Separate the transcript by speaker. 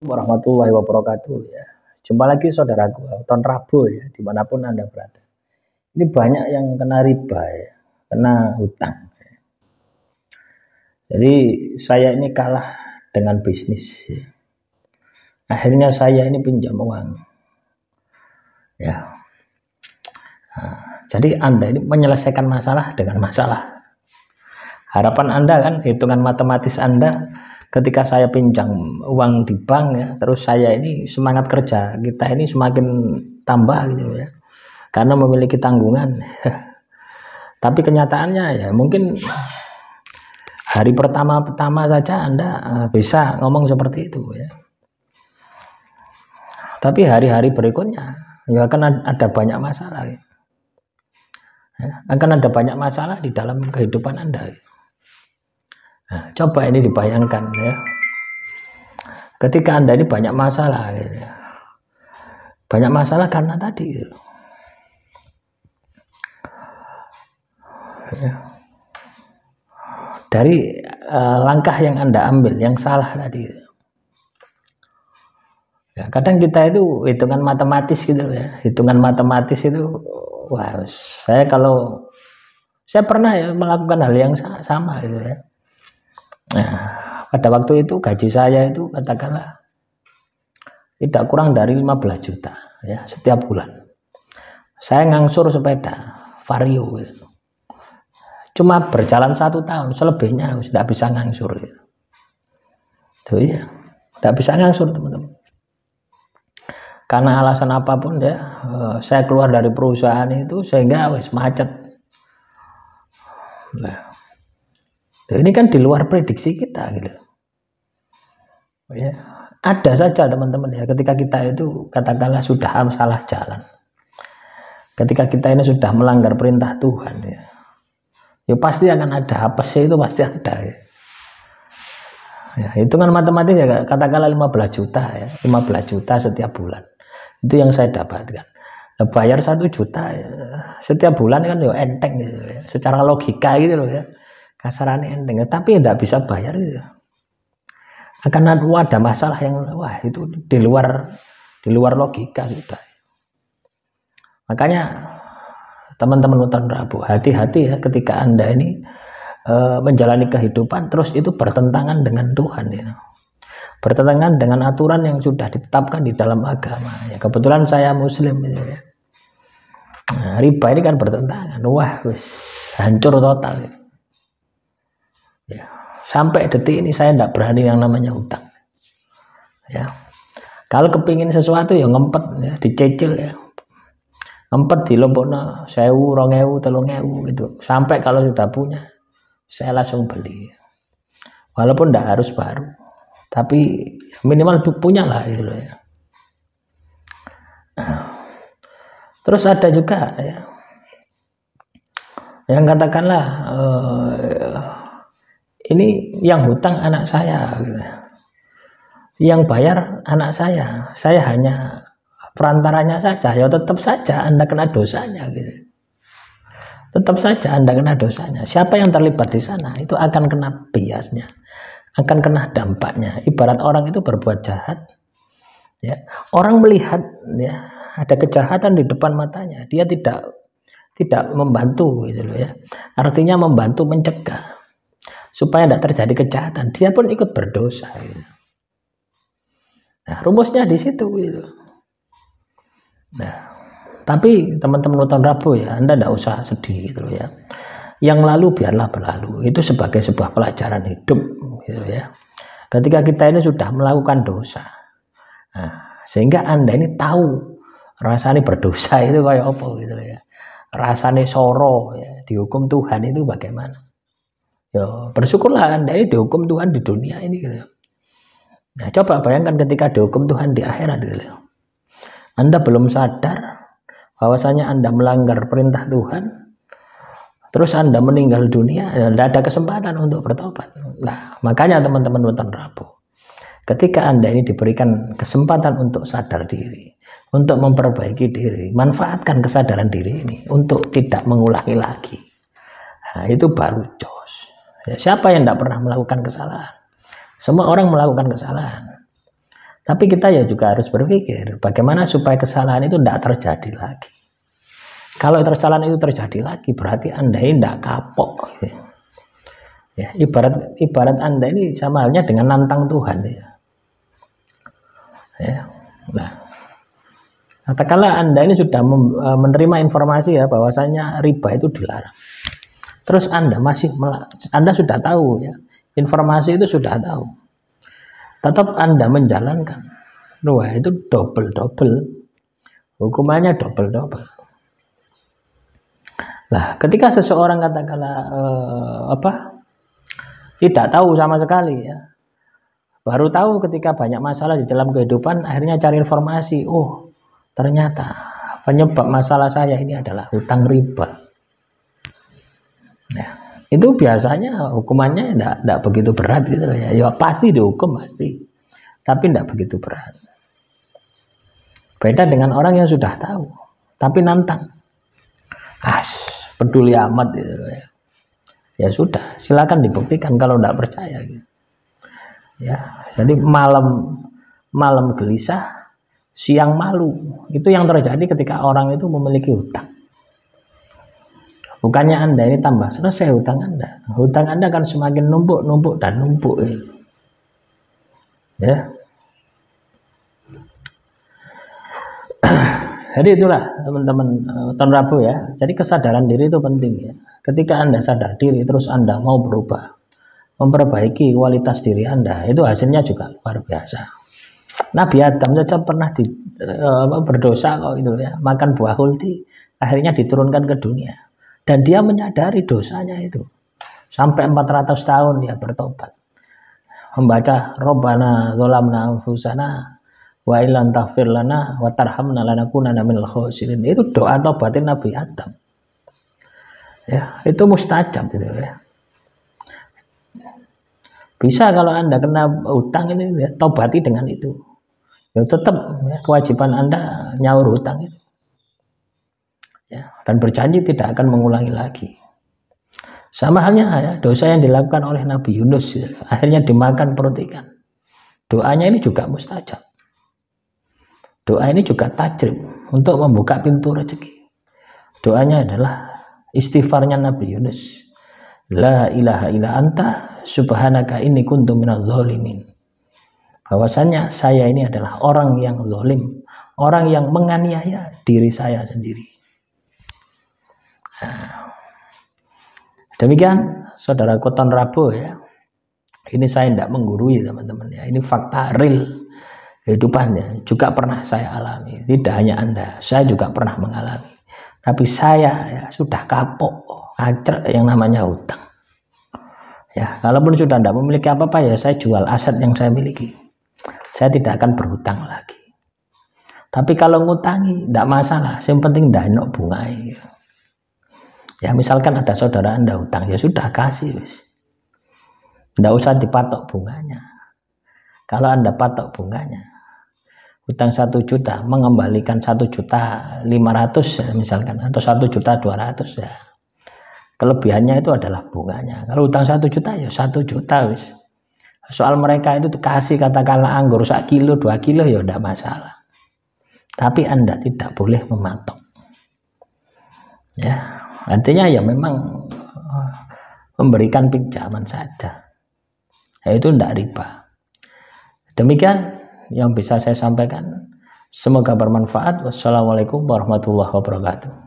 Speaker 1: Warahmatullahi wabarakatuh ya. Jumpa lagi saudaraku, tahun Rabu ya, dimanapun Anda berada. Ini banyak yang kena riba ya, kena hutang. Jadi saya ini kalah dengan bisnis. Ya. Akhirnya saya ini pinjam uang. Ya. Jadi Anda ini menyelesaikan masalah dengan masalah. Harapan Anda kan, hitungan matematis Anda ketika saya pinjam uang di bank ya, terus saya ini semangat kerja, kita ini semakin tambah gitu ya, karena memiliki tanggungan. Tapi kenyataannya ya mungkin hari pertama saja Anda bisa ngomong seperti itu ya. Tapi hari-hari berikutnya ya akan ada banyak masalah ya. Akan ada banyak masalah di dalam kehidupan Anda ya. Nah, coba ini dibayangkan ya. Ketika Anda ini banyak masalah gitu ya. Banyak masalah karena tadi gitu. Ya. Dari langkah yang Anda ambil yang salah tadi gitu. Ya, kadang kita itu hitungan matematis gitu ya. Hitungan matematis itu wah, saya pernah ya melakukan hal yang sama gitu ya. Nah, pada waktu itu gaji saya itu katakanlah tidak kurang dari 15 juta ya setiap bulan. Saya ngangsur sepeda Vario gitu. Cuma berjalan 1 tahun, selebihnya tidak bisa ngangsur gitu. Tuh ya, tidak bisa ngangsur teman-teman. Karena alasan apapun ya, saya keluar dari perusahaan itu sehingga wes macet. Nah, ini kan di luar prediksi kita gitu. Ya, ada saja teman-teman ya ketika kita itu katakanlah sudah salah jalan. Ketika kita ini sudah melanggar perintah Tuhan ya pasti akan ada apesnya, itu pasti ada ya. Ya, hitungan matematis ya katakanlah 15 juta ya, 15 juta setiap bulan. Itu yang saya dapatkan. Nah, bayar 1 juta ya, setiap bulan kan ya enteng gitu ya. Secara logika gitu loh ya. Kasarannya enteng, tapi tidak bisa bayar gitu. Akan ada masalah yang wah itu di luar logika sudah. Makanya teman-teman nonton Rabu, hati-hati ya ketika Anda ini menjalani kehidupan terus itu bertentangan dengan Tuhan ya. Bertentangan dengan aturan yang sudah ditetapkan di dalam agama ya. Kebetulan saya muslim ya. Nah, riba ini kan bertentangan. Wah, hancur total ya. Sampai detik ini saya tidak berani yang namanya utang ya. Kalau kepingin sesuatu ya ngempet ya, dicicil ya, ngempet di lompoknya 1000, 2000, 3000 gitu. Sampai kalau sudah punya saya langsung beli, walaupun tidak harus baru, tapi minimal punya lah gitu loh ya. Terus ada juga ya yang katakanlah ini yang hutang anak saya gitu. Yang bayar anak saya hanya perantaranya saja, ya tetap saja Anda kena dosanya gitu. Tetap saja Anda kena dosanya. Siapa yang terlibat di sana itu akan kena biasnya, akan kena dampaknya. Ibarat orang itu berbuat jahat ya, orang melihat ya ada kejahatan di depan matanya, dia tidak membantu gitu loh ya. Artinya membantu mencegah supaya tidak terjadi kejahatan, dia pun ikut berdosa gitu. Nah, rumusnya di situ gitu. Nah, tapi teman-teman nonton Rabu ya, Anda tidak usah sedih gitu ya. Yang lalu biarlah berlalu. Itu sebagai sebuah pelajaran hidup gitu ya. Ketika kita ini sudah melakukan dosa, nah, sehingga Anda ini tahu rasanya berdosa itu kayak apa gitu ya. Rasanya soro ya, dihukum Tuhan itu bagaimana. Ya, bersyukurlah Anda ini dihukum Tuhan di dunia ini gitu ya. Nah, coba bayangkan ketika dihukum Tuhan di akhirat gitu ya. Anda belum sadar bahwasanya Anda melanggar perintah Tuhan, terus Anda meninggal dunia, tidak ada kesempatan untuk bertobat. Nah, makanya teman-teman nonton Rabu, ketika Anda ini diberikan kesempatan untuk sadar diri, untuk memperbaiki diri, manfaatkan kesadaran diri ini untuk tidak mengulangi lagi. Nah, itu baru jos. Ya, siapa yang tidak pernah melakukan kesalahan? Semua orang melakukan kesalahan. Tapi kita ya juga harus berpikir bagaimana supaya kesalahan itu tidak terjadi lagi. Kalau kesalahan itu terjadi lagi berarti Anda ini tidak kapok. Ya, ibarat Anda ini sama halnya dengan nantang Tuhan. Ya. Nah, katakanlah Anda ini sudah menerima informasi ya bahwasanya riba itu dilarang. Terus Anda sudah tahu ya, informasi itu sudah tahu. Tetap Anda menjalankan. Wah, itu double. Hukumannya double. Nah, ketika seseorang katakanlah tidak tahu sama sekali ya. Baru tahu ketika banyak masalah di dalam kehidupan, akhirnya cari informasi. Oh, ternyata penyebab masalah saya ini adalah hutang riba. Nah, itu biasanya hukumannya tidak begitu berat gitu ya. Ya pasti dihukum pasti, tapi tidak begitu berat. Beda dengan orang yang sudah tahu, tapi nantang. Peduli amat gitu ya. Ya sudah, silakan dibuktikan kalau tidak percaya gitu. Ya, jadi malam gelisah, siang malu. Itu yang terjadi ketika orang itu memiliki hutang. Bukannya Anda ini tambah selesai hutang Anda. Hutang Anda akan semakin numpuk dan numpuk. Ya. Jadi itulah teman-teman tahun Rabu ya. Jadi kesadaran diri itu penting ya. Ketika Anda sadar diri terus Anda mau berubah, memperbaiki kualitas diri Anda, itu hasilnya juga luar biasa. Nabi Adam saja pernah berdosa kok itu ya, makan buah huldi, akhirnya diturunkan ke dunia. Dan dia menyadari dosanya itu. Sampai 400 tahun dia bertobat. Membaca Rabbana dzalamna anfusana wa illam taghfir lana wa tarhamna lanakunanna minal khosirin. Itu doa taubatin Nabi Adam. Ya, itu mustajab gitu ya. Bisa kalau Anda kena hutang ini ya, taubati dengan itu. Ya, tetap ya, kewajiban Anda nyaur hutang itu. Ya, dan berjanji tidak akan mengulangi lagi. Sama halnya ya, dosa yang dilakukan oleh Nabi Yunus ya, akhirnya dimakan perut ikan. Doanya ini juga mustajab. Doa ini juga tajrib untuk membuka pintu rezeki. Doanya adalah istighfarnya Nabi Yunus. La ilaha illa anta subhanaka inni kuntu minadz zalimin. Bahwasanya saya ini adalah orang yang zalim, orang yang menganiaya diri saya sendiri. Nah, demikian saudara Koton Rabu ya. Ini saya tidak menggurui teman-teman ya. Ini fakta real kehidupannya. Juga pernah saya alami. Tidak hanya Anda, saya juga pernah mengalami. Tapi saya ya, sudah kapok, acrek yang namanya hutang. Ya, kalaupun sudah tidak memiliki apa-apa ya saya jual aset yang saya miliki. Saya tidak akan berhutang lagi. Tapi kalau ngutangi tidak masalah. Yang penting tidak enak bunga. Ya misalkan ada saudara Anda hutang, ya sudah kasih. Tidak usah dipatok bunganya. Kalau Anda patok bunganya, hutang 1 juta mengembalikan 1.500.000 misalkan, atau 1.200.000 ya. Kelebihannya itu adalah bunganya. Kalau hutang 1 juta ya 1 juta wis. Soal mereka itu dikasih katakanlah anggur 1 kilo 2 kilo ya tidak masalah. Tapi Anda tidak boleh mematok. Ya, artinya ya memang memberikan pinjaman saja. Ya, itu tidak riba. Demikian yang bisa saya sampaikan. Semoga bermanfaat. Wassalamualaikum warahmatullahi wabarakatuh.